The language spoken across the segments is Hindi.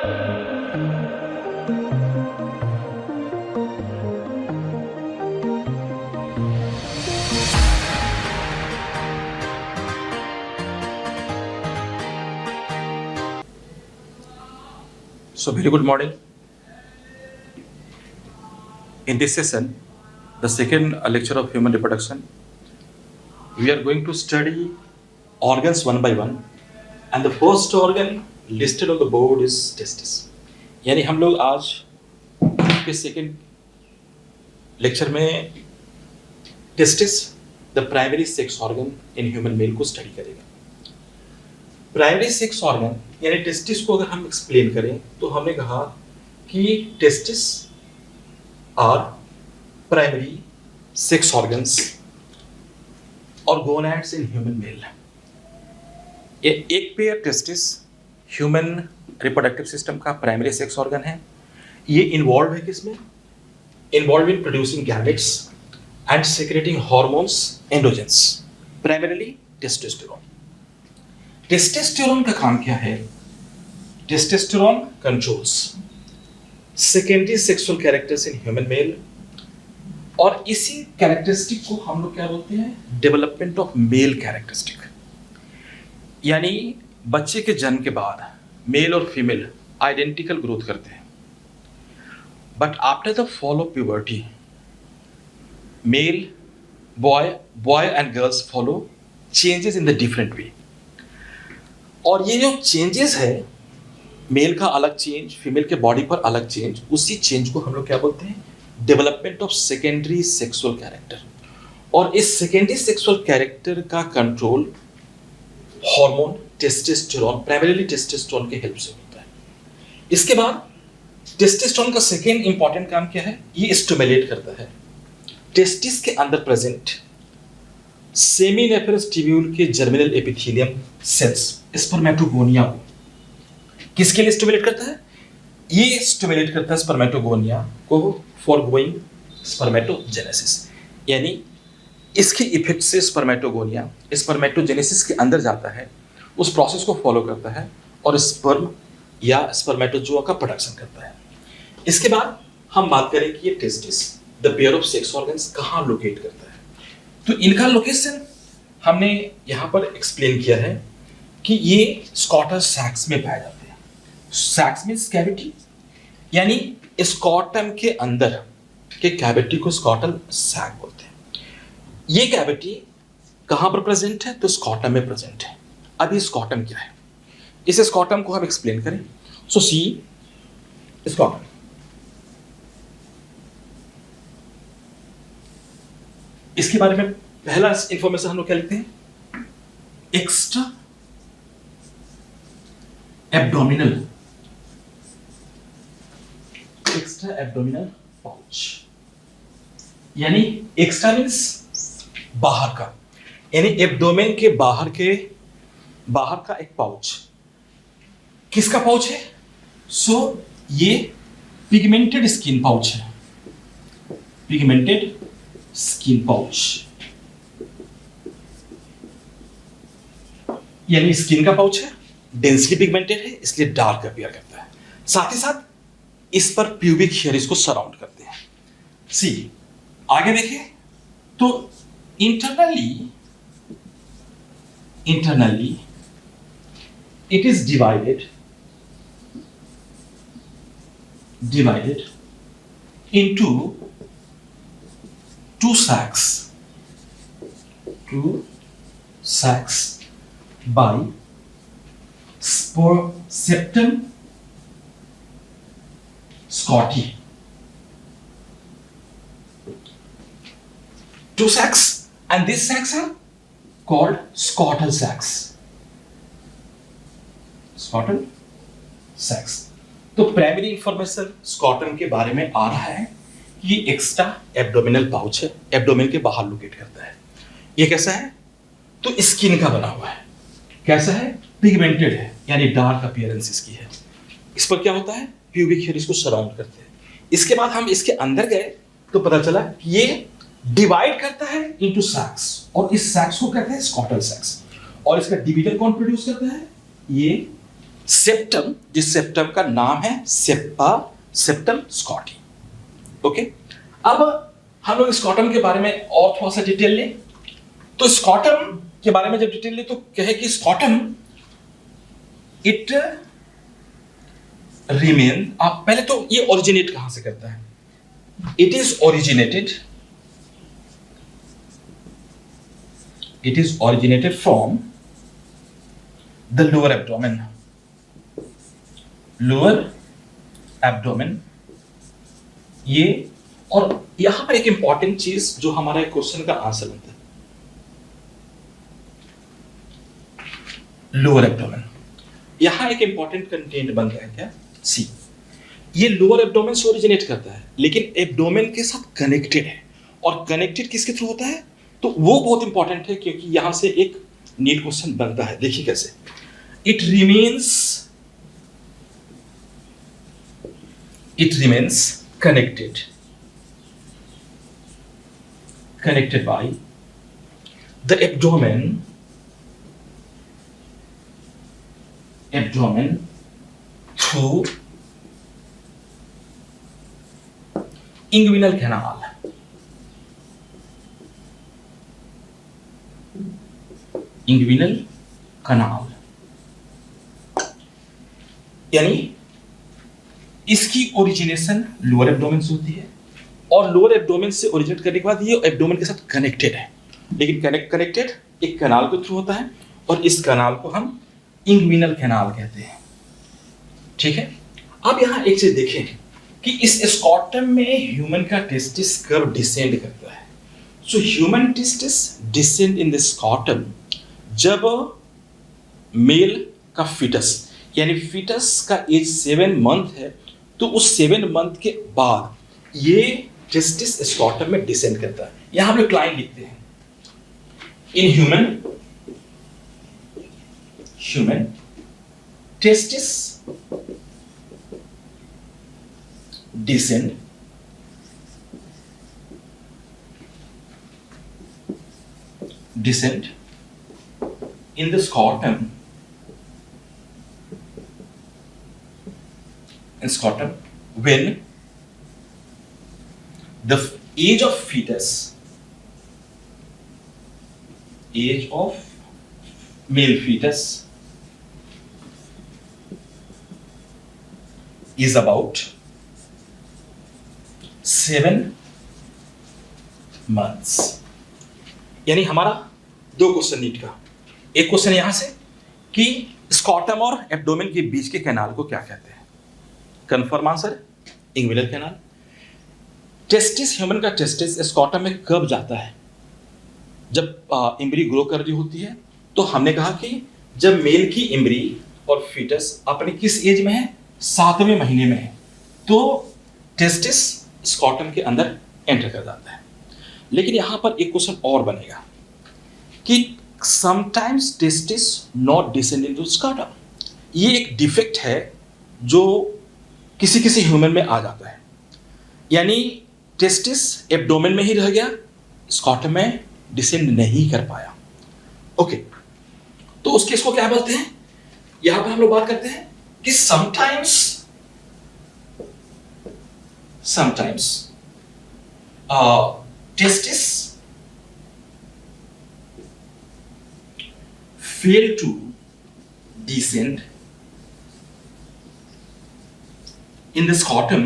So very good morning. In this session, the second lecture of human reproduction, we are going to study organs one by one, and the first organ listed on the board is testis. यानी हम लोग आज के सेकेंड लेक्चर में testis the primary sex organ in human male को स्टडी करेंगे. प्राइमरी सेक्स ऑर्गन यानी टेस्टिस को अगर हम एक्सप्लेन करें तो हमने कहा कि testis are primary sex organs और गोनैड्स इन ह्यूमन मेल. ये एक pair testis human reproductive system का प्राइमरी सेक्स ऑर्गन है. ये इन्वॉल्व है किसमें? Involve in producing gametes and secreting hormones androgens, primarily testosterone. Testosterone का काम क्या है? Testosterone controls secondary sexual characters in human mail, और इसी कैरेक्टरिस्टिक को हम लोग क्या बोलते हैं? Development of male characteristic. यानी बच्चे के जन्म के बाद मेल और फीमेल आइडेंटिकल ग्रोथ करते हैं, but after the fall of puberty male boy and girls follow changes in the different way. और ये जो चेंजेस है, मेल का अलग चेंज, फीमेल के बॉडी पर अलग चेंज, उसी चेंज को हम लोग क्या बोलते हैं? Development of secondary sexual character. और इस सेकेंडरी सेक्सुअल कैरेक्टर का control hormone testosterone, primarily testosterone के हेल्प से होता है. इसके बाद टेस्टोस्टेरोन का सेकेंड इंपॉर्टेंट काम क्या है? ये स्टिमुलेट करता है टेस्टिस के अंदर प्रेजेंट सेमिनेफरस ट्यूब्यूल के जर्मिनल एपिथेलियम सेल्स, स्पर्मेटोगोनिया को. किसके लिए स्टिमुलेट करता है? ये स्टिमुलेट करता है स्पर्मेटोगोनिया को फॉर गोइंग स्पर्मेटोजेनेसिस. यानी इसके इफेक्ट से स्पर्मेटोगोनिया स्पर्मेटोजेनेसिस के अंदर जाता है, उस प्रोसेस को फॉलो करता है और स्पर्म या स्पर्मेटोजोआ का प्रोडक्शन करता है. इसके बाद हम बात करें कि ये testis the pair of sex organs कहाँ लोकेट करता है. तो इनका लोकेशन हमने यहाँ पर एक्सप्लेन किया है कि ये स्कॉटल सैक्स में पाए जाते हैं. सैक्स मींस कैविटी, यानी स्कॉटम के अंदर के कैविटी को स्कॉटल सैक बोलते हैं. ये कैविटी कहाँ पर प्रेजेंट है? तो स्कॉटम में प्रेजेंट है. अभी स्कॉटम क्या है, इस स्कॉटम को हम एक्सप्लेन करें. सो सी स्कॉटम. इसके बारे में पहला इंफॉर्मेशन हम लोग क्या लिखते हैं? Extra abdominal pouch. यानी एक्स्ट्रा मींस बाहर का, यानी एब्डोमेन के बाहर का एक पाउच. किसका पाउच है? सो ये पिगमेंटेड स्किन पाउच है. पिगमेंटेड स्किन पाउच यानी स्किन का पाउच है, डेंसली पिगमेंटेड है, इसलिए डार्क अपीयर करता है. साथ ही साथ इस पर प्यूबिक हेयर इसको सराउंड करते हैं. सी आगे देखिए तो internally it is divided into two sacs by septum scotti. Two sacs, and these sacs are called scrotal sacs. Scrotal sacs. तो प्राइमरी इंफॉर्मेशन स्कॉटम के बारे में आ रहा है कि ये एक्स्ट्रा एब्डोमिनल पाउच है, एब्डोमेन के बाहर लोकेट करता है. ये कैसा है? तो स्किन का बना हुआ है. कैसा है? पिगमेंटेड है, यानी डार्क अपीयरेंस इसकी है. इस पर क्या होता है? प्यूबिक हेयर इसको सराउंड करते हैं. इसके बाद हम इसके अंदर गए तो पता चला कि ये डिवाइड करता है इनटू सैक्स, और इस सैक्स को कहते हैं स्कॉटल सैक्स. और इसका डिवीजन कौन प्रोड्यूस करता है? ये सेप्टम, जिस सेप्टम का नाम है सेप्टम स्कॉटी। ओके, अब हम लोग स्कॉटम के बारे में और थोड़ा सा डिटेल लें। तो स्कॉटम के बारे में जब डिटेल लें तो कहे कि स्कॉटम इट रिमेन, आप पहले तो ये ओरिजिनेट कहां से करता है? It is originated from the lower abdomen. ये, और यहां पर एक इंपॉर्टेंट चीज जो हमारा क्वेश्चन का आंसर बनता है, लोअर एब्डोमेन। यहां एक इंपॉर्टेंट कंटेंट बनता है क्या? सी, ये लोअर एब्डोमेन से ओरिजिनेट करता है, लेकिन एब्डोमेन के साथ कनेक्टेड है। और कनेक्टेड किसके थ्रू होता है? तो वो बहुत इंपॉर्टेंट है, क्योंकि यहां से एक नीट क्वेश्चन बनता है। देखिए कैसे, it remains connected by the abdomen through inguinal canal। यानी इसकी ओरिजिनेशन लोअर एब्डोमेन से होती है, और लोअर एब्डोमेन से ओरिजिनेट करने के बाद ये एब्डोमेन के साथ कनेक्टेड है, लेकिन कनेक्टेड एक कैनाल के थ्रू होता है, और इस कैनाल को हम इंग्विनल कैनाल कहते हैं। ठीक है, अब यहां एक चीज देखें कि इस स्कॉटम में ह्यूमन का टेस्टिस कब डिसेंड करता है। So human testis descend in the scrotum जब मेल का फीटस, यानी फीटस का एज 7 मंथ है, तो उस 7 मंथ के बाद ये टेस्टिस स्कॉटम में डिसेंड करता है। यहां हम लोग लाइन लिखते हैं, in human testis descend in the scrotum when the age of male fetus is about 7 months। यानी हमारा 2 क्वेश्चन नीट का, एक क्वेश्चन यहां से कि स्कॉटम और एब्डोमेन के बीच के कैनाल को क्या कहते हैं? Confirm answer inguinal canal. Testis, human का टेस्टिस स्कॉटम में कब जाता है? जब इम्ब्री ग्रो कर रही होती है। तो हमने कहा कि जब मेल की इम्ब्री और फीटस अपने किस एज में है? 7वें महीने में है, तो टेस्टिस स्कॉटम के अंदर एंटर कर जाता है। लेकिन यहां पर एक क्वेश्चन और बनेगा कि sometimes testis not descend into scrotum. ये एक डिफेक्ट है जो किसी किसी ह्यूमन में आ जाता है, यानी टेस्टिस एब्डोमेन में ही रह गया, स्कॉटम में डिसेंड नहीं कर पाया। ओके, तो उस केस को क्या बोलते हैं? यहां पर हम लोग बात करते हैं कि sometimes testis fail to descend in the scrotum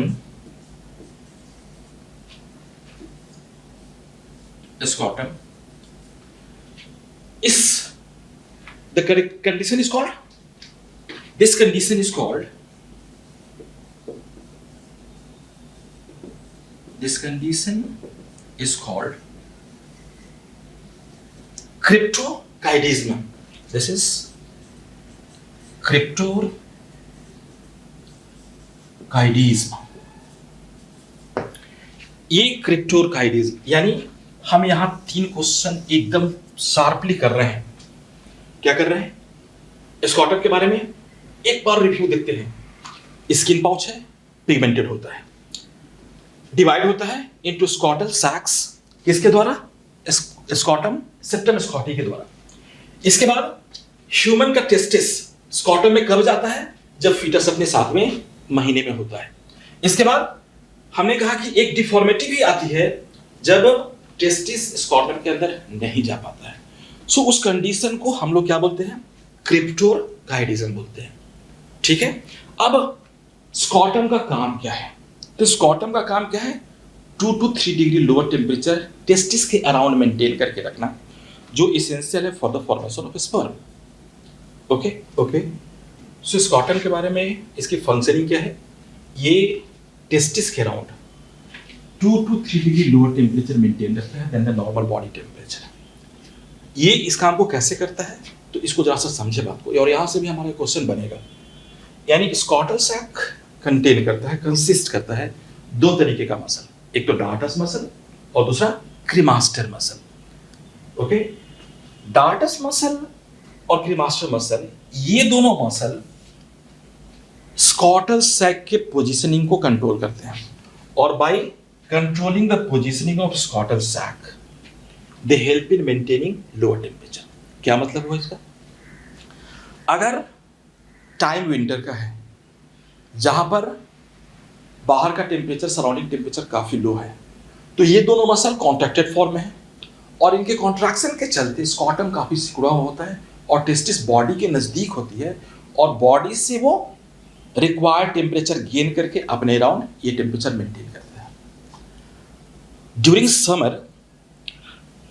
is the correct condition is called, this condition is called cryptorchidism। This is cryptorchidism। ये क्रिप्टोरकाइडिज्म, यानी हम यहां 3 क्वेश्चन एकदम शार्पली कर रहे हैं। क्या कर रहे हैं? स्कॉटम के बारे में एक बार रिव्यू देखते हैं। स्किन पाउच है, पिगमेंटेड होता है, डिवाइड होता है इनटू स्कॉटल सैक्स, किसके द्वारा? स्कॉटम सेप्टम स्कॉटी के द्वारा। इसके बाद ह्यूमन का टेस्टिस स्कॉटम में कब जाता है? जब फीटस अपने 7वें महीने में होता है। इसके बाद हमने कहा कि एक डिफॉर्मिटी भी आती है जब टेस्टिस स्कॉटम के अंदर नहीं जा पाता है। सो उस कंडीशन को हम लोग क्या बोलते हैं? क्रिप्टोरगाइडिज्म बोलते हैं। ठीक है। अब स्कॉटम का काम क्या है? तो स्कॉटम का काम क्या है? 2 to 3 degree lower temperature testis के अराउंड मेंटेन करके रखना, जो इसेंशियल है for the formation of sperm. Okay. So scrotum के बारे में इसकी फंक्शनिंग क्या है? ये टेस्टिस के around 2 to 3 degree lower temperature maintain रखता है then the normal body temperature. ये इस काम को कैसे करता है? तो इसको जरा सा समझे बात को, और यहाँ से भी हमारा क्वेश्चन बनेगा। यानी स्कॉटल सैक कंटेन करता है, कंसिस्ट करता है 2 तरीके का मसल, एक तो डार्टस मसल और दूसरा cremaster muscle. Okay. Dartos muscle और क्रीमास्टर मसल, ये दोनों मसल स्कॉटल सैक के पोजीशनिंग को कंट्रोल करते हैं, और by controlling the positioning of scrotal sac they help in maintaining lower temperature. क्या मतलब हुआ इसका? अगर टाइम विंटर का है, जहां पर बाहर का टेम्परेचर, सराउंडिंग टेम्परेचर काफी लो है, तो ये दोनों मसल कॉन्ट्रैक्टेड फॉर्म में है, और इनके कॉन्ट्रैक्शन के चलते स्कॉटम काफी सिकुड़ा हुआ होता है और टेस्टिस बॉडी के नजदीक होती है, और बॉडी से वो रिक्वायर्ड टेम्परेचर गेन करके अपने अराउंड ये टेम्परेचर मेंटेन करता है। ड्यूरिंग समर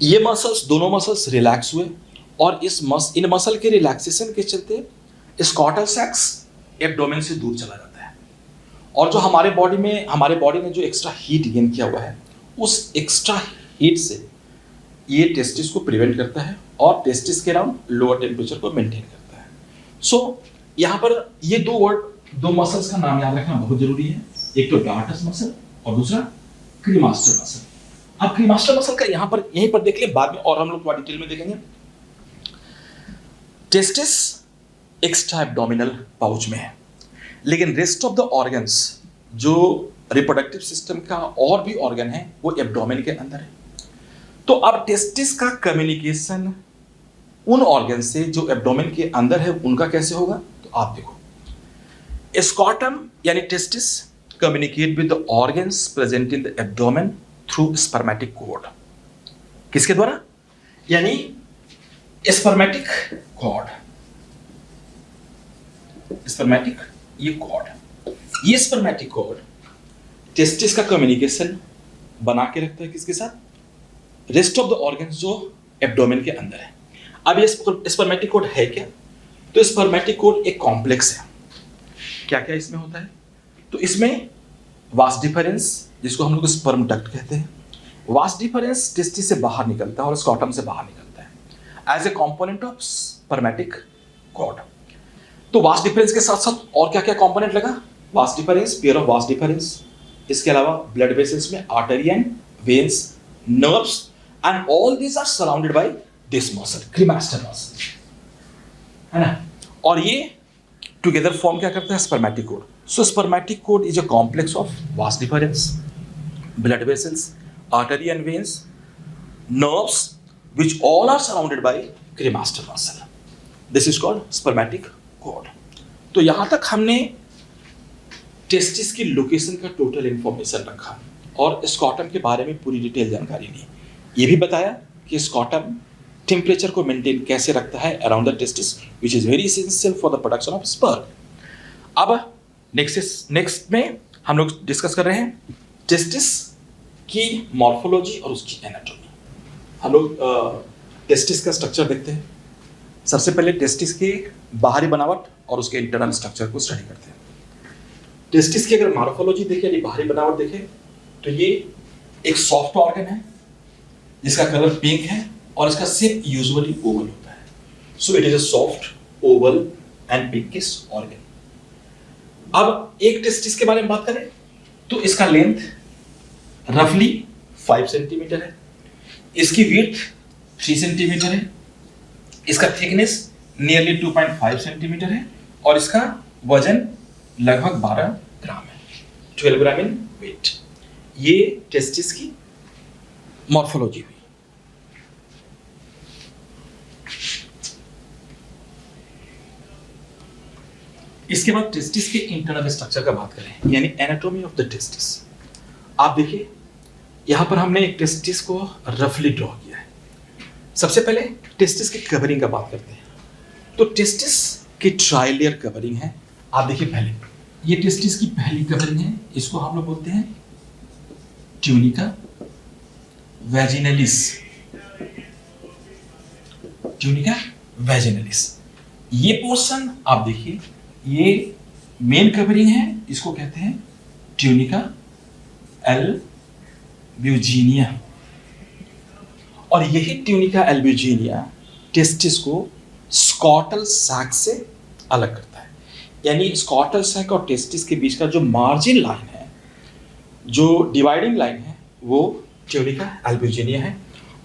ये मसल्स, दोनों मसल्स रिलैक्स हुए, और इन मसल के रिलैक्सेशन के चलते स्कॉटल सैक्स एब्डोमेन से दूर चला जाता है, और जो हमारे बॉडी ने जो एक्स्ट्रा हीट गेन किया हुआ है, उस एक्स्ट्रा हीट से ये टेस्टिस को प्रिवेंट करता है और टेस्टिस के अराउंड लोअर टेम्परेचर को मेंटेन करता है। सो यहाँ पर ये दो मसल्स का नाम याद रखना बहुत जरूरी है, एक तो डार्टस मसल और दूसरा क्रीमास्टर मसल। अब क्रीमास्टर मसल का यहीं पर देख लें, बाद में और हम लोग थोड़ा डिटेल में देखेंगे। टेस्टिस एक्स्ट्रा एब्डोमिनल पाउच में है, लेकिन रेस्ट ऑफ द ऑर्गन्स, जो रिप्रोडक्टिव सिस्टम का और भी ऑर्गन है, वो एब्डोमेन के अंदर है। तो अब टेस्टिस का कम्युनिकेशन उन ऑर्गन से जो एब्डोमेन के अंदर है उनका कैसे होगा? तो आप देखो, स्कॉटम यानी testis communicate with the organs present in the abdomen through spermatic cord. किसके द्वारा? यानी स्पर्मेटिक कॉर्ड, ये स्पर्मेटिक कॉर्ड टेस्टिस का कम्युनिकेशन बना के रखता है किसके साथ? रेस्ट ऑफ द ऑर्गन्स जो एब्डोमेन के अंदर है। अब ये स्पर्मेटिक कॉर्ड है क्या? तो स्पर्मेटिक कॉर्ड एक कॉम्प्लेक्स है। क्या क्या इसमें होता है? तो इसमें वास डिफरेंस, जिसको हम लोग स्पर्म डक्ट कहते हैं, वास डिफरेंस टेस्टिस से बाहर निकलता है और स्कॉटम से बाहर निकलता है as a component of spermatic cord. तो वास डिफरेंस के साथ साथ और क्या क्या कंपोनेंट लगा? Vas deferens, pair of vas deferens, इसके अलावा ब्लड वेसल्स में artery and veins, nerves, and all these are surrounded by this muscle, cremaster muscle, है ना। और ये टुगेदर फॉर्म क्या करता है? Spermatic cord. So spermatic cord is a complex of vas deferens, blood vessels, artery and veins, nerves, which all are surrounded by cremaster muscle. This is called spermatic cord. तो यहाँ तक हमने टेस्टिस की लोकेशन का टोटल इंफॉर्मेशन रखा और स्कॉटम के बारे में पूरी डिटेल जानकारी ली। ये भी बताया कि स्कॉटम टेम्परेचर को मेंटेन कैसे रखता है around the testis, which is very essential for the production of sperm. अब नेक्स्ट में हम लोग डिस्कस कर रहे हैं टेस्टिस की मॉर्फोलॉजी और उसकी एनाटॉमी। हम लोग टेस्टिस का स्ट्रक्चर देखते हैं। सबसे पहले टेस्टिस की बाहरी बनावट और उसके इंटरनल स्ट्रक्चर को स्टडी करते हैं। टेस्टिस की अगर मॉर्फोलॉजी देखें यानी बाहरी बनावट देखें तो ये एक सॉफ्ट ऑर्गन है जिसका कलर पिंक है और इसका शेप यूजुअली ओवल होता है। सो it is a soft Oval and pinkish organ. अब एक टेस्टिस के बारे में बात करें तो इसका लेंथ रफली 5 सेंटीमीटर है, इसकी विड्थ 3 सेंटीमीटर है, इसका थिकनेस नियरली 2.5 सेंटीमीटर है और इसका वजन लगभग 12 ग्राम है, 12 ग्राम इन वेट। ये टेस्टिस की मॉर्फोलॉजी हुई। इसके बाद टेस्टिस के इंटरनल स्ट्रक्चर का बात करें, यानी एनाटॉमी ऑफ द टेस्टिस। आप देखिए यहाँ पर हमने एक टेस्टिस को रफली ड्रॉ किया है। सबसे पहले टेस्टिस की कवरिंग का बात करते हैं। तो टेस्टिस की ट्राइलेयर कवरिंग है। आप देखिए पहले ये टेस्टिस की पहली कवरिंग है, इसको हम लोग बोलते हैं ट्यूनिका वैजिनलिस। ट्यूनिका वैजिनलिस, ये पोर्शन आप देखिए, ये मेन कवरिंग है, इसको कहते हैं ट्यूनिका एल्ब्यूजिनिया। और यही ट्यूनिका एल्ब्यूजिनिया टेस्टिस को स्कॉटल सैक से अलग करता है। यानी स्कॉटल सैक और टेस्टिस के बीच का जो मार्जिन लाइन है, जो डिवाइडिंग लाइन है, वो ट्यूनिका एल्ब्यूजिनिया है।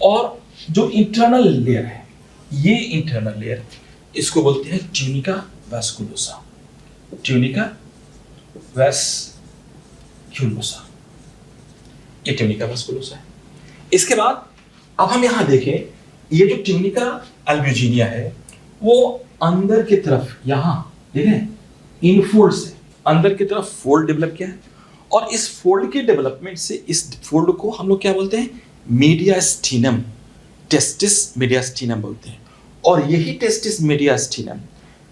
और जो इंटरनल लेयर है, ये इंटरनल लेयर, इसको बोलते हैं ट्यूनिका वैस्कुलोसा। ट्यूनिका वैस्कुलोसा, ये ट्यूनिका वैस्कुलोसा है। इसके बाद अब हम यहां देखें, ये जो ट्यूनिका एल्ब्यूजिनिया है वो अंदर की तरफ, यहां देखें इनफोल्ड से अंदर की तरफ फोल्ड डेवलप किया है। और इस फोल्ड के डेवलपमेंट से इस फोल्ड को हम लोग क्या बोलते हैं, मीडियास्टीनम, टेस्टिस मीडियास्टीनम बोलते हैं। और यही टेस्टिस मीडियास्टीनम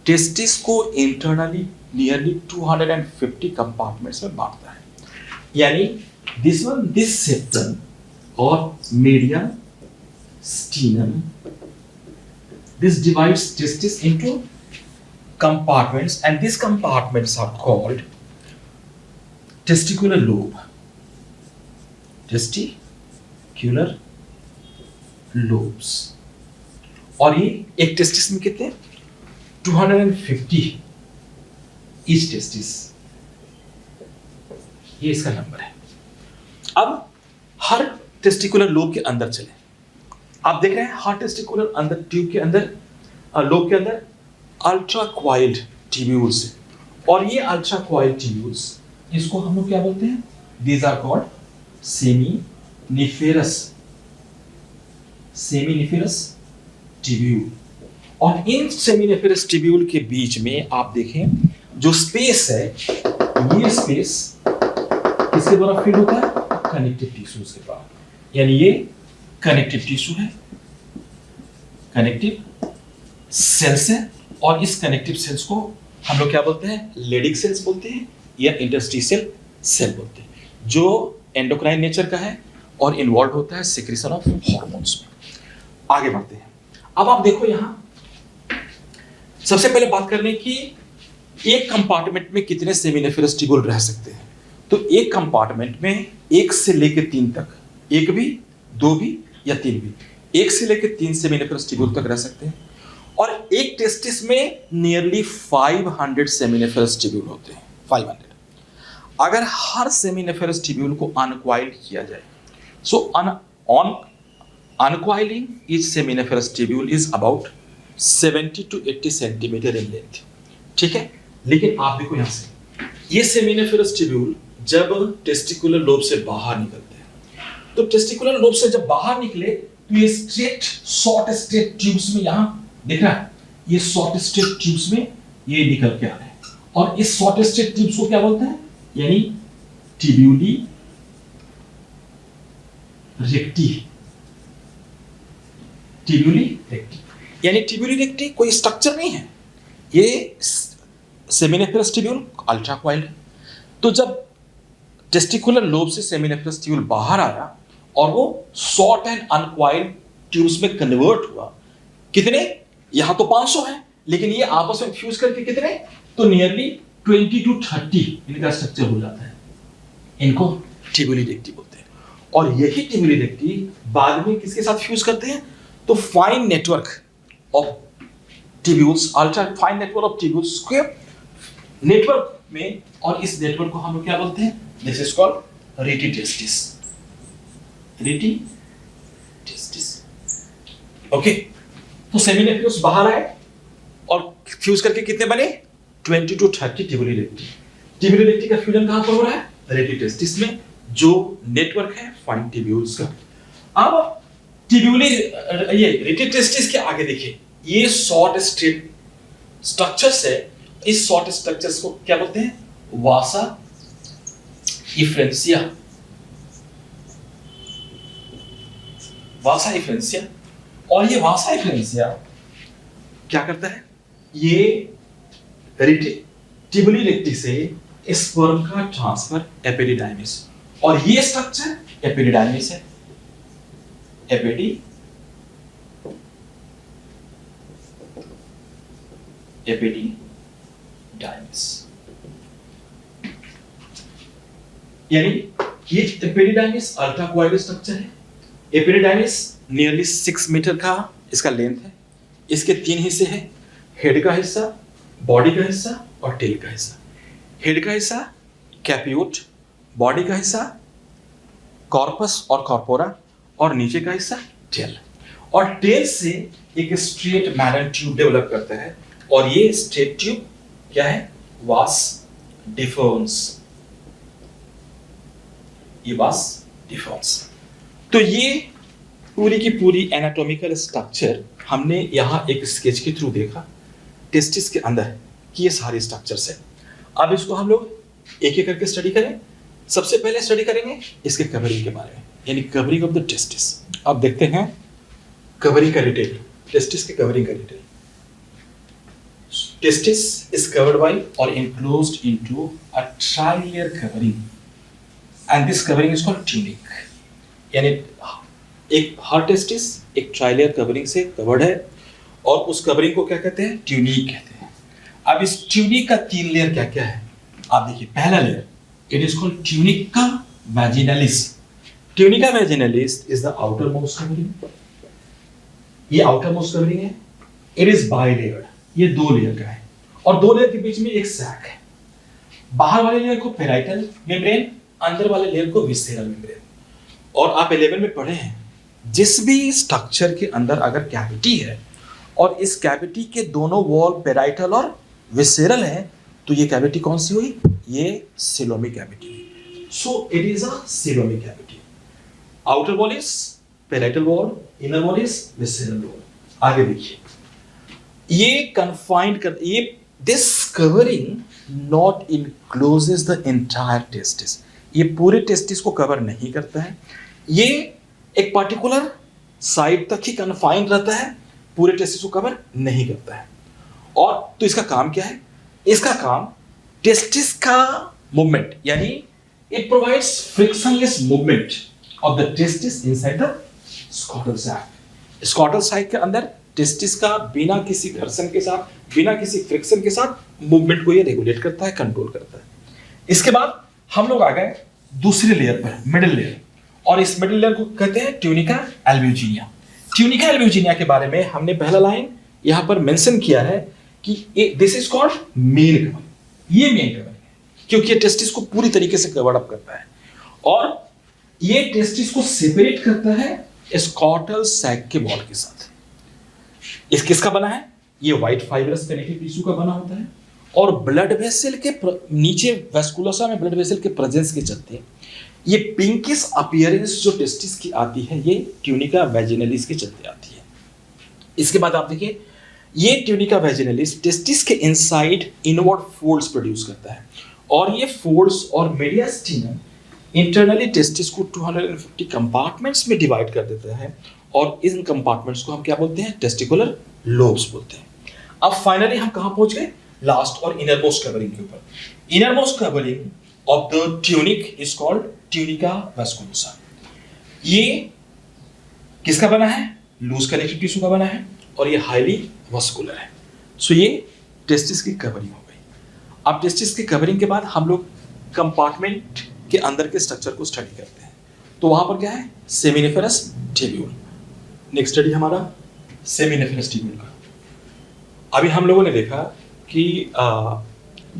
टेस्टिस को इंटरनली नियरली 250 कंपार्टमेंट्स में बांटता है। यानी दिस सेप्टम और mediastinum, this divides testis into compartments, and these compartments are called testicular lobe. Testicular lobes. और ये एक टेस्टिस में कितने 250 ईच टेस्टिस, ये इसका नंबर है। अब हर टेस्टिकुलर लोब के अंदर चले, आप देख रहे हैं हर टेस्टिकुलर अंदर ट्यूब के अंदर, लोब के अंदर अल्ट्रा क्वाइल्ड ट्यूब्यूल्स है। और ये अल्ट्रा क्वाइल्ड ट्यूब्यूल्स, इसको हम लोग क्या बोलते हैं, these are called seminiferous tubule. और इन सेमिनिफेरस ट्यूब्यूल के बीच में आप देखें जो स्पेस है, ये स्पेस किसके द्वारा फिल होता है, कनेक्टिव टिश्यूज के द्वारा। यानी ये कनेक्टिव टिश्यू है, कनेक्टिव सेल्स है। और इस कनेक्टिव सेल्स को हम लोग क्या बोलते हैं, लेडिक सेल्स बोलते हैं या इंटरस्टिशियल सेल बोलते हैं, जो एंडोक्राइन नेचर का है और इन्वॉल्व होता है सिक्रीशन ऑफ हार्मोन्स में। आगे बढ़ते हैं। अब आप देखो यहां सबसे पहले बात करने की, एक कंपार्टमेंट में कितने सेमिनिफेरस ट्यूब्यूल रह सकते हैं। तो एक कंपार्टमेंट में 1 से लेकर 3 तक, 1 भी, 2 भी या 3 भी, 1 से लेकर 3 सेमिनिफेरस ट्यूब्यूल तक रह सकते हैं। और एक टेस्टिस में नियरली 500 सेमिनिफेरस ट्यूब्यूल होते हैं, 500। अगर हर सेमिनिफेरस ट्यूब्यूल को अनक्वाइल्ड किया जाए, so uncoiling each seminiferous tubule is about 70 to 80 centimetre in length. ठीक है, लेकिन आप देखो यहां से, ये सेमिनिफेरस ट्यूब्यूल जब टेस्टिकुलर लोब से बाहर निकलते हैं, तो टेस्टिकुलर लोब से जब बाहर निकले तो ये स्ट्रेट शॉर्ट स्ट्रेट ट्यूब्स में, यहां दिख रहा है, ये शॉर्ट स्ट्रेट ट्यूब्स में ये निकल के आ रहे हैं। और इस शॉर्ट स्ट्रेट ट्यूब्स को क्या बोलते हैं, यानी ट्यूब्यूली रेक्टी। ट्यूब्यूली रेक्टी, यानी ट्यूब्यूली रेक्टी कोई स्ट्रक्चर नहीं है, ये सेमिनिफेरस ट्यूब्यूल अल्ट्रा क्वाइल्ड है। तो जब टेस्टिकुलर लोब से सेमिनिफेरस ट्यूब्यूल बाहर आया और वो शॉर्ट एंड अनक्वाइल्ड ट्यूब्स में कन्वर्ट हुआ, कितने, यहां तो 500 है, लेकिन ये आपस में फ्यूज करके कितने, तो नियरली 20 to 30 इनका स्ट्रक्चर हो जाता है। इनको ट्यूब्यूली रेक्टी बोलते हैं। और यही ट्यूब्यूली रेक्टी बाद में किसके साथ फ्यूज करते हैं, तो fine network of tubules, ultra fine network of tubules के नेटवर्क में। और इस नेटवर्क को हम लोग क्या बोलते हैं, दिस इज कॉल्ड रेटी टेस्टिस। रेटी टेस्टिस, ओके। तो सेमिनिफेरस बाहर आए और फ्यूज करके कितने बने, 20 to 30 ट्यूब्यूली रेक्टी। ट्यूब्यूली रेक्टी का फ्यूजन कहां पर हो रहा है, रेटी टेस्टिस में, जो नेटवर्क है फाइन ट्यूब्यूल्स का। अब ट्यूब्यूली, ये रेटी टेस्टिस के आगे देखिए, ये शॉर्ट स्ट्रेट स्ट्रक्चर्स है इस शॉर्ट स्ट्रक्चर्स को क्या बोलते हैं? वासा इफ्रेंसिया। वासा इफ्रेंसिया। और ये वासा इफ्रेंसिया क्या करता है? ये टिबुली रेक्टी से स्पर्म का ट्रांसफर एपिडिडाइमिस, और ये स्ट्रक्चर एपिडिडाइमिस है। एपिडिडाइमिस यानी ये एपिडिडाइमिस अल्ट्रा कोइल स्ट्रक्चर है। एपिडिडाइमिस नियरली 6 मीटर का इसका लेंथ है। इसके 3 हिस्से हैं, हेड का हिस्सा, बॉडी का हिस्सा और टेल का हिस्सा। हेड का हिस्सा कैप्यूट, बॉडी का हिस्सा कॉर्पस और कॉर्पोरा, और नीचे का हिस्सा टेल। और टेल से एक स्ट्रेट मैनर ट्यूब डेवलप करता है, और ये स्ट्रेट ट्यूब क्या है? वास डिफर्न्स। ये वास डिफर्न्स। तो ये पूरी की पूरी एनाटॉमिकल स्ट्रक्चर हमने यहाँ एक स्केच के थ्रू देखा टेस्टिस के अंदर कि ये सारे स्ट्रक्चर्स है। अब इसको हम लोग एक एक करके स्टडी करें। सबसे पहले स्टडी करेंगे इसके कवरिंग के बारे में, यानी कवरिंग ऑफ द टेस्टिस। अब देखते हैं कवरिंग का डिटेल, टेस्टिस के कवरिंग का detail. Testis is covered by और enclosed into a tri-layer covering and this covering is called tunic। यानी एक हर टेस्टिस एक ट्राइलेयर कवरिंग से कवर्ड है, और उस कवरिंग को क्या कहते हैं? ट्यूनिक कहते हैं। अब इस ट्यूनिक का 3 लेयर क्या क्या है? आप देखिए, पहला layer it is called tunica vaginalis. Tunica vaginalis is the outer most covering. ये आउटर मोस्ट कवरिंग है। इट इज बाइलेयर्ड, ये 2 लेयर का है, और 2 लेयर के बीच में एक सैक है। बाहर वाले लेयर को पेराइटल मेम्ब्रेन, अंदर वाले लेयर को विसेरल मेम्ब्रेन। और आप 11 में पढ़े हैं, जिस भी स्ट्रक्चर के अंदर अगर कैविटी है और इस कैविटी के दोनों वॉल पेराइटल और विसेरल है, तो ये कैविटी कौन सी हुई? ये coelomic cavity. So it is a coelomic cavity. Outer wall is parietal wall, inner wall is visceral wall. आगे देखिए, ये कन्फाइंड कर, ये this covering not encloses the entire testis. ये पूरे टेस्टिस को कवर नहीं करता है, ये एक पर्टिकुलर साइड तक ही कन्फाइंड रहता है, पूरे टेस्टिस को कवर नहीं करता है। और तो इसका काम क्या है? इसका काम टेस्टिस का मूवमेंट, यानी it provides frictionless movement of the testis inside the scrotal sac. Scrotal sac के अंदर टेस्टिस का बिना किसी घर्षण के साथ, बिना किसी फ्रिक्शन के साथ मूवमेंट को ये रेगुलेट करता है, कंट्रोल करता है। इसके बाद हम लोग आ गए दूसरे लेयर पर, मिडिल लेयर, और इस मिडिल लेयर को कहते हैं ट्यूनिका एल्ब्यूजिनिया। ट्यूनिका एल्ब्यूजिनिया के बारे में हमने पहला लाइन यहां पर मेंशन किया है कि this is called main covering. ये मेन कवरिंग है क्योंकि ये टेस्टिस को पूरी तरीके से कवर अप करता है, और ये टेस्टिस को सेपरेट करता है स्कॉटल सैक के वॉल के साथ। इस किसका बना है? ये व्हाइट फाइब्रस कनेक्टिव टिश्यू का बना होता है, और ब्लड वेसल के नीचे वेस्कुलोसा में ब्लड वेसल के प्रेजेंस के चलते ये पिंकिश अपीयरेंस जो टेस्टिस की आती है, ये ट्यूनिका वैजिनालिस के चलते आती है। इसके बाद आप देखिए, ये ट्यूनिका वैजिनालिस टेस्टिस के इनसाइड इनवर्ड फोल्ड्स प्रोड्यूस करता है, और ये फोल्ड्स और मेडियास्टिनम इंटरनली टेस्टिस को 250 कंपार्टमेंट्स में डिवाइड कर देता है, और इन कंपार्टमेंट्स को हम क्या बोलते हैं? टेस्टिकुलर लोब्स बोलते हैं। अब फाइनली हम कहां पहुंच गए? लास्ट और इनर मोस्ट कवरिंग के ऊपर। Inner most covering of the tunic is called tunica vasculosa. ये किसका बना है? लूज कनेक्टिव टिश्यू का बना है, और ये हाईली वस्कुलर है। सो ये टेस्टिस की कवरिंग हो गई। अब टेस्टिस की कवरिंग के बाद हम लोग कंपार्टमेंट के अंदर के स्ट्रक्चर को स्टडी करते हैं। तो वहां पर क्या है? Seminiferous tubule. नेक्स्ट स्टडी हमारा सेमिनिफेरस ट्यूब्यूल का। अभी हम लोगों ने देखा कि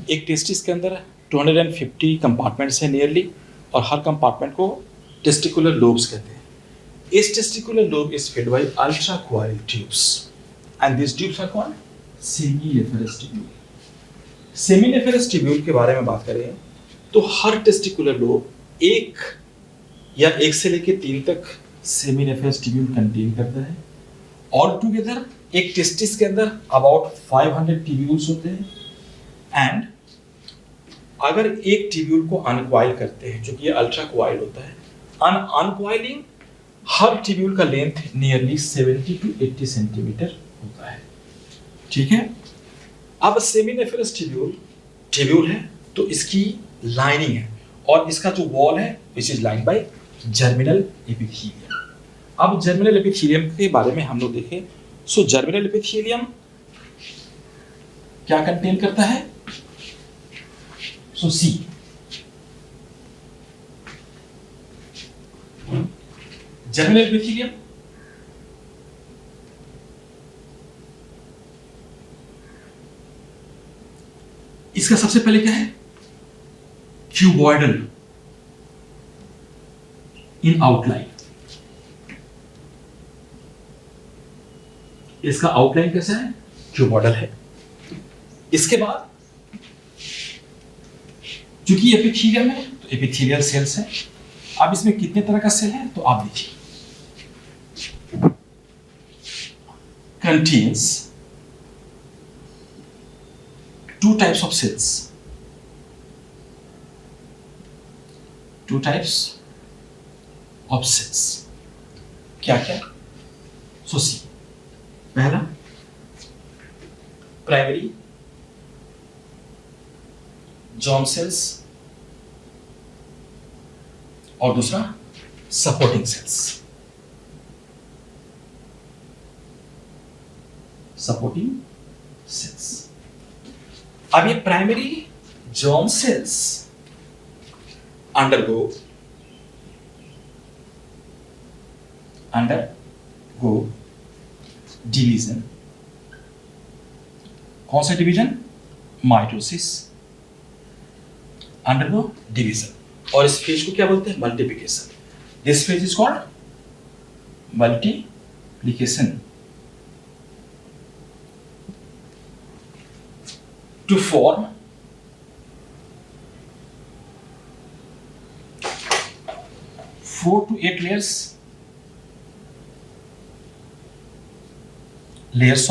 एक टेस्टिस के अंदर 250 कंपार्टमेंट्स हैं नियरली, और हर कंपार्टमेंट को टेस्टिकुलर लोब्स कहते हैं। इस testicular lobe is filled by ultra coil tubes, and this tubes are called seminiferous tubule. Seminiferous tubule के बारे में बात करें तो हर टेस्टिकुलर लोब एक या एक से लेकर 3 तक सेमिनिफेरस ट्यूब्यूल कंटेन करता है। ऑल टुगेदर एक टेस्टिस के अंदर अबाउट 500 ट्यूब्यूल्स होते हैं, एंड अगर एक ट्यूब्यूल को अनकॉइल करते हैं, जो कि ये अल्ट्रा कॉइल होता है, अनकॉइलिंग हर ट्यूब्यूल का लेंथ नियरली 70 to 80 सेंटीमीटर होता है, ठीक है। अब सेमिनिफरस ट्यूब्यूल है तो इसकी लाइनिंग है और इसका जो वॉल है which is lined by germinal epithelium. अब जर्मिनल एपिथेलियम के बारे में हम लोग देखें। सो जर्मिनल एपिथेलियम क्या कंटेन करता है? सो सी, जर्मिनल एपिथेलियम इसका सबसे पहले क्या है? क्यूबॉइडल इन आउटलाइन। इसका आउटलाइन कैसा है? क्यूबॉइडल है। इसके बाद चूंकि एपिथेलियम है तो एपिथेलियल सेल्स है। अब इसमें कितने तरह का सेल है तो आप देखिए, contains two types of cells, two types of cells। क्या क्या? सो सी, पहला प्राइमरी जर्म सेल्स और दूसरा सपोर्टिंग सेल्स। Supporting sales. अब ये primary germ cells undergo division. कौन सा डिवीजन? माइटोसिस। Undergo division. और इस फेज को क्या बोलते हैं? Multiplication. This phase is called multiplication. To form four to eight layers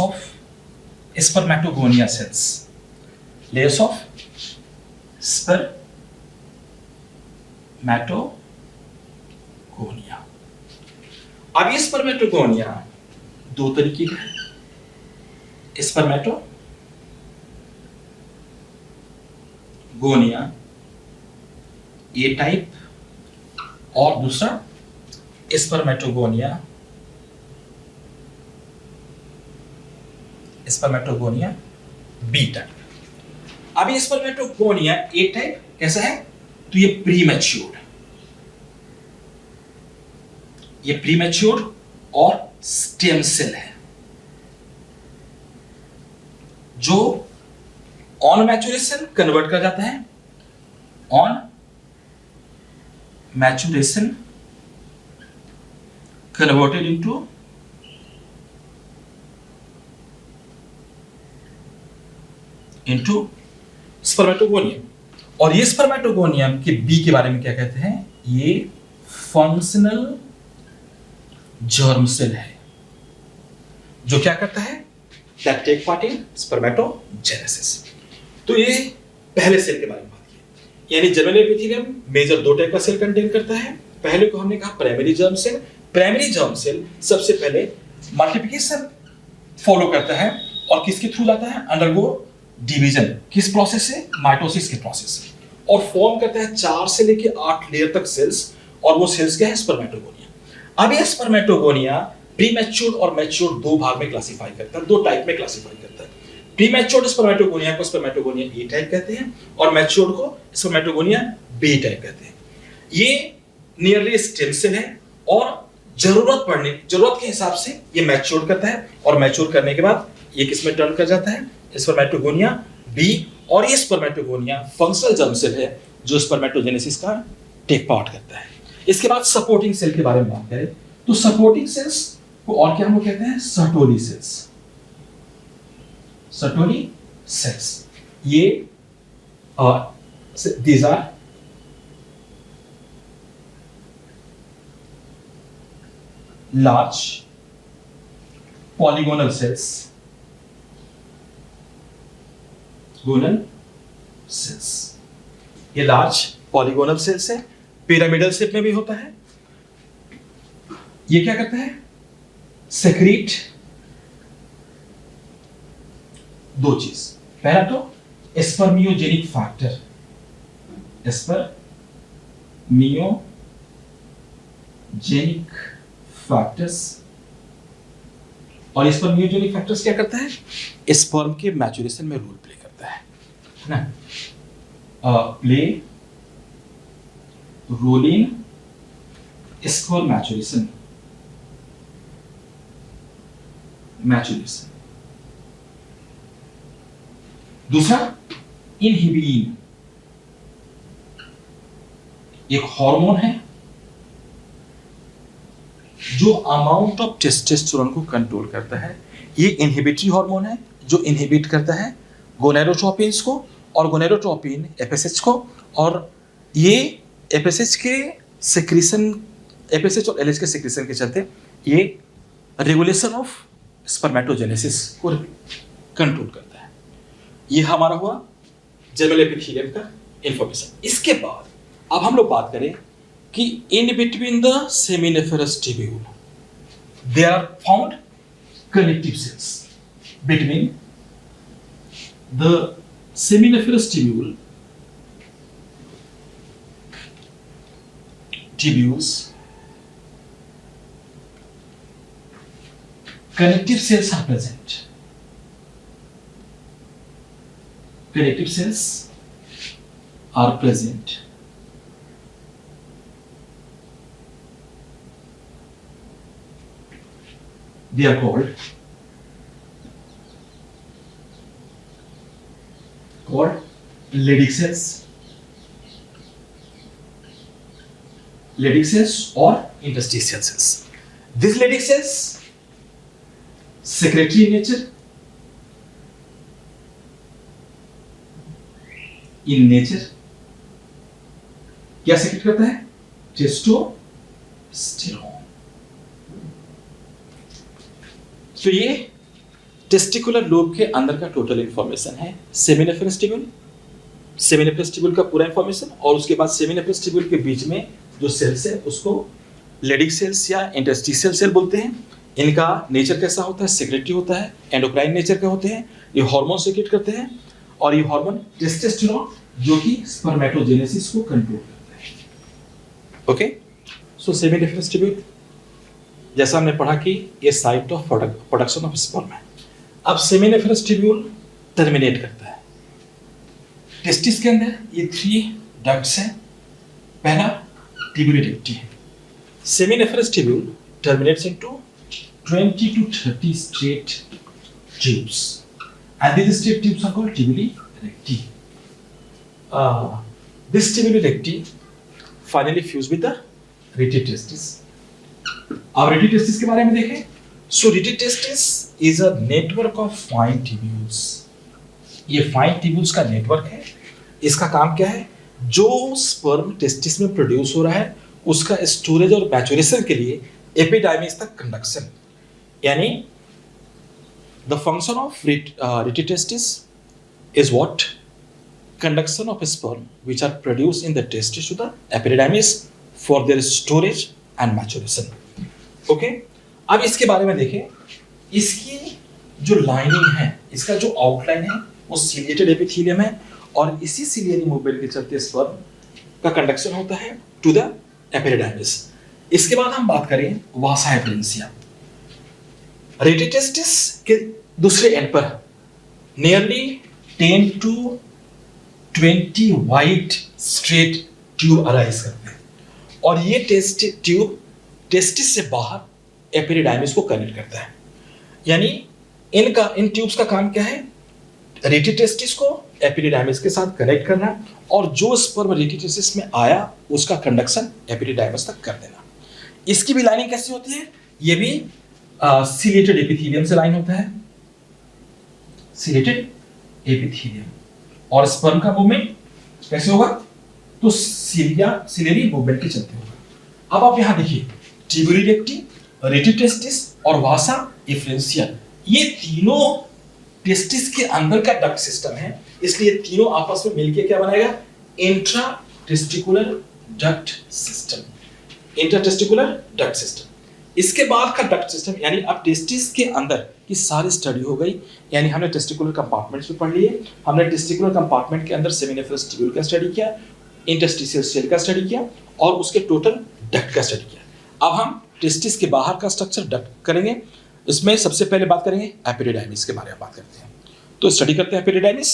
of spermatogonia cells, layers of spermatogonia। अब ये स्पर्मेटोगोनिया दो तरीके का है, स्पर्मेटोगोनिया ए टाइप और दूसरा स्पर्मेटोगोनिया बी टाइप। अब ये स्पर्मेटोगोनिया ए टाइप कैसा है? तो ये प्रीमैच्योर और स्टेम सेल है, जो ऑन मैच्योरेशन कन्वर्ट कर जाता है, on maturation converted into spermatogonium. और ये स्पर्मेटोगोनियम के बी के बारे में क्या कहते हैं? ये फंक्शनल जर्म सेल है, जो क्या करता है? That take part in spermatogenesis. तो ये पहले सेल के बारे में बात की, यानी जर्मिनल एपिथेलियम मेजर दो टाइप का सेल कंटेन करता है। पहले को हमने कहा primary germ cell. Primary germ cell सबसे पहले मल्टीप्लिकेशन फॉलो करता है और किसके थ्रू जाता है? Undergo division. किस प्रोसेस से? माइटोसिस के प्रोसेस से। और फॉर्म करता है 4 से लेके 8 लेयर तक सेल्स, और वो सेल्स क्या है? स्पर्मेटोगोनिया। अब ये स्पर्मेटोगोनिया प्रीमैच्योर और मैच्योर दो भाग में क्लासिफाई करता है, दो टाइप में क्लासिफाई करता है। प्रीमैच्योर स्पर्मेटोगोनिया को स्पर्मेटोगोनिया ए टाइप कहते हैं और मैच्योर को स्पर्मेटोगोनिया बी टाइप कहते हैं। ये नियरली स्टेम सेल है और जरूरत के हिसाब से ये मैच्योर करता है, और मैच्योर करने के बाद ये किस में टर्न कर जाता है? Spermatogonia B. और ये स्पर्मेटोगोनिया फंक्शनल जर्म सेल है जो स्पर्मेटोजेनेसिस का टेक पार्ट करता है। इसके बाद सपोर्टिंग सेल के बारे में बात करें तो सपोर्टिंग सेल्स को और क्या हम लोग कहते हैं? Sertoli cells. सर्टोली सेल्स ये these are large polygonal cells, cells. ये लार्ज पॉलीगोनल सेल्स है, पिरामिडल शेप में भी होता है। ये क्या करता है? सेक्रेट दो चीज, पहला तो स्पर्मियोजेनिक फैक्टर, स्पर्मियोजेनिक फैक्टर्स। और स्पर्मियोजेनिक फैक्टर्स क्या करता है? स्पर्म के मैच्योरेशन में रोल प्ले करता है ना, play role in sperm maturation. दूसरा इनहिबिन, एक हार्मोन है जो अमाउंट ऑफ टेस्टोस्टेरोन को कंट्रोल करता है। ये इनहिबिटरी हार्मोन है जो इनहिबिट करता है गोनेडोट्रोपिन्स को और गोनेडोट्रोपिन एफएसएच को, और ये एफएसएच के सेक्रेशन, एफएसएच और एलएच के सेक्रेशन के चलते ये रेगुलेशन ऑफ स्पर्मेटोजेनेसिस को कंट्रोल करता है। ये हमारा हुआ जेमल एपिथेलियम का इंफॉर्मेशन। इसके बाद अब हम लोग बात करें कि in between the seminiferous tubule there are found connective cells. Between the seminiferous tubules connective cells are present. Connective cells are present. They are called Leydig cells, or interstitial cells. These Leydig cells secretory in nature. In nature क्या secrete करता है? टेस्टोस्टेरोन। तो ये टेस्टिकुलर लोब के अंदर का टोटल इंफॉर्मेशन है। सेमिनिफरस ट्यूब्यूल का पूरा इंफॉर्मेशन, और उसके बाद सेमिनिफरस ट्यूब्यूल के बीच में जो सेल्स है उसको लेडिक सेल्स या इंटरस्टिशियल सेल बोलते हैं। इनका नेचर कैसा होता है? सेक्रेटरी होता है, एंडोक्राइन नेचर के होते हैं। ये हार्मोन सेक्रेट करते हैं, और ये हार्मोन टेस्टोस्टेरोन जो कि स्पर्मेटोजेनेसिस को कंट्रोल करता है। ओके, सो सेमिनिफरस ट्यूब्यूल जैसा हमने पढ़ा कि ये site of production of sperm है। अब सेमिनिफरस ट्यूब्यूल टर्मिनेट करता है टेस्टिस के अंदर। ये 3 डक्ट्स हैं। पहला ट्यूबुलिटी है। Seminiferous tubule terminates into 20 to 30 straight tubes, and these straight tubes are called tubuli recti. This tubuli recti finally fuse with the rete testis. अब rete testis के बारे में देखें। So rete testis is a network of fine tubules. ये फाइन ट्यूब्यूल्स का नेटवर्क है। इसका काम क्या है? जो स्पर्म टेस्टिस में प्रोड्यूस हो रहा है उसका स्टोरेज और मैच्योरेशन के लिए एपिडाइमिस तक कंडक्शन, यानी the function of rete testis is what? Conduction of sperm which are produced in the testis to the epididymis for their storage and maturation. Okay? अब इसके बारे में देखें। इसकी जो लाइनिंग है, इसका जो आउटलाइन है वो सिलिएटेड एपिथेलियम है, और इसी सिलियरी मूवमेंट के चलते स्पर्म का कंडक्शन होता है टू द एपिडिडाइमिस। इसके बाद हम बात करें वासा एफरेंसिया। रेटे टेस्टिस के दूसरे एंड पर nearly 10 to 20 wide straight tube arise करते हैं, और ये ट्यूब टेस्टिस से बाहर एपिडिडाइमिस को कनेक्ट करता है। यानी इन ट्यूब्स का काम क्या है? रेटे टेस्टिस को एपिडिडाइमिस के साथ कनेक्ट करना, और जो स्पर्म रेटे टेस्टिस में आया उसका कंडक्शन एपिडिडाइमिस तक कर देना। इसकी भी लाइनिंग कैसी होती है? ये भी सिलिएटेड एपिथेलियम से लाइन होता है, सिलिएटेड एपिथेलियम। और स्पर्म का मूवमेंट कैसे होगा? तो सिलियरी मूवमेंट के चलते होगा। अब आप यहां देखिए, ट्यूबुली रेक्टी, रेटे टेस्टिस और वासा एफरेंसिया, ये तीनों टेस्टिस के अंदर का डक्ट सिस्टम है, इसलिए तीनों आपस में मिलकर क्या बनाएगा, intra testicular duct system. Intra testicular duct system. इसके बाद का डक्ट सिस्टम, यानी अब टेस्टिस के अंदर की सारी स्टडी हो गई, यानी हमने टेस्टिकुलर कंपार्टमेंट्स में पढ़ लिए, हमने टेस्टिकुलर कंपार्टमेंट के अंदर सेमिनिफरस ट्यूब्यूल का स्टडी किया, इंटरस्टिशियल सेल का स्टडी किया और उसके टोटल डक्ट का स्टडी किया। अब हम टेस्टिस के बाहर का स्ट्रक्चर डक्ट करेंगे। इसमें सबसे पहले बात करेंगे एपिडिडाइमिस के बारे में बात करते हैं। तो स्टडी करते हैं एपिडिडाइमिस।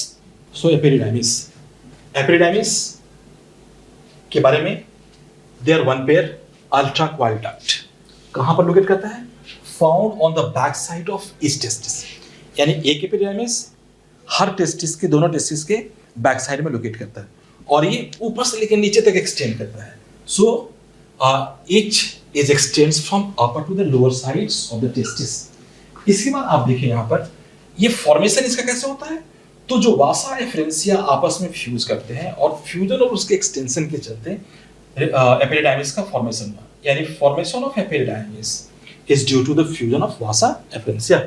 सो एपिडिडाइमिस के बारे में, there one pair ultra coil duct कहां पर लोकेट करता है, found on the back side of each testis, यानी एक एपिडिडाइमिस हर टेस्टिस के, दोनों टेस्टिस के बैक साइड में लोकेट करता है और ये ऊपर से लेकर नीचे तक एक्सटेंड करता है। So each is extends from upper two the lower sides of the testis. इसके बाद आप देखिए यहाँ पर ये फॉर्मेशन इसका कैसे होता है, तो जो वासा एफरेंसिया आपस में फ्यूज करते हैं और फ्यूजन और उसके एक्सटेंशन के चलते एपिडिडाइमिस का फॉर्मेशन हुआ, यानी formation of epididymis is due to the fusion of vasa efferentia.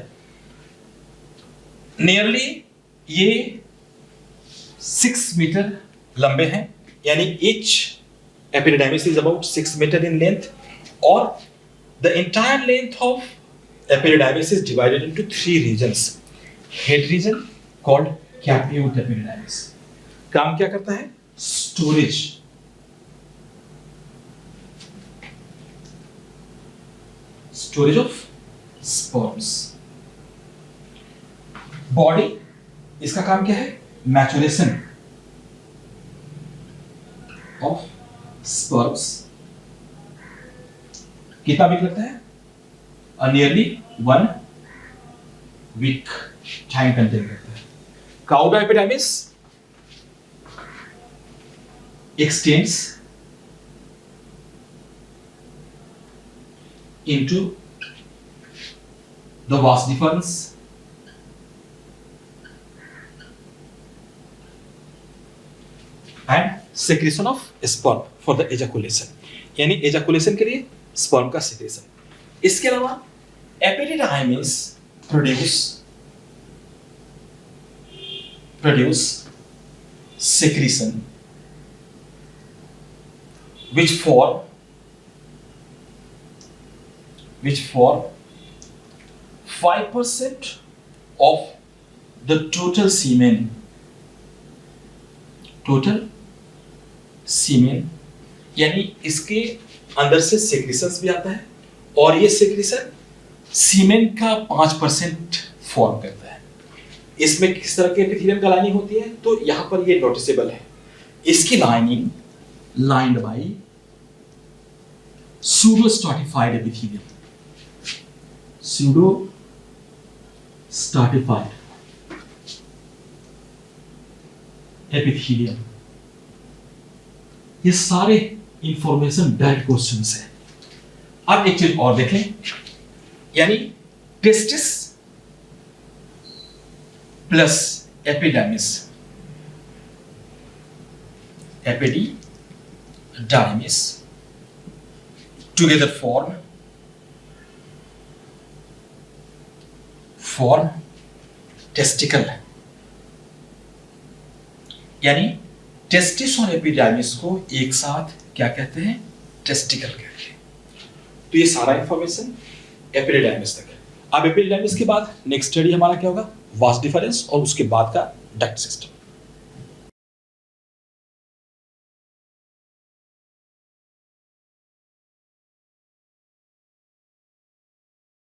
Nearly ये 6 मीटर लंबे हैं, यानी each epididymis is about 6 metre in length और the entire length of epididymis is divided into 3 regions. Head region called capute epididymis. काम क्या करता है, storage of sperms. Body, इसका काम क्या है, maturation of sperms. कितना वीक लगता है, nearly 1 week टाइम कंटेन करता है। Cauda epididymis extends into the vas deferens and secretion of sperm for the ejaculation, यानी ejaculation के लिए sperm का secretion। इसके अलावा epididymis produce secretion which form 5% of the total semen, यानी इसके अंदर से सेक्रेशंस भी आता है और ये सेक्रेशन सीमेन का 5% फॉर्म करता है। इसमें किस तरह के एपिथेलियम का लाइनिंग होती है, तो यहां पर ये नोटिसेबल है, इसकी lining lined by pseudo stratified epithelium, ये सारे इंफॉर्मेशन डायरेक्ट क्वेश्चंस है। अब एक चीज और देखें, यानी testis plus epididymis together form testicle, यानी टेस्टिस और एपिडाइमिस को एक साथ क्या कहते हैं, टेस्टिकल कहते हैं। तो ये सारा इंफॉर्मेशन एपिडिडाइमिस तक है। अब एपिडिडाइमिस के बाद नेक्स्ट स्टडी हमारा क्या होगा, वास डिफरेंस और उसके बाद का डक्ट सिस्टम।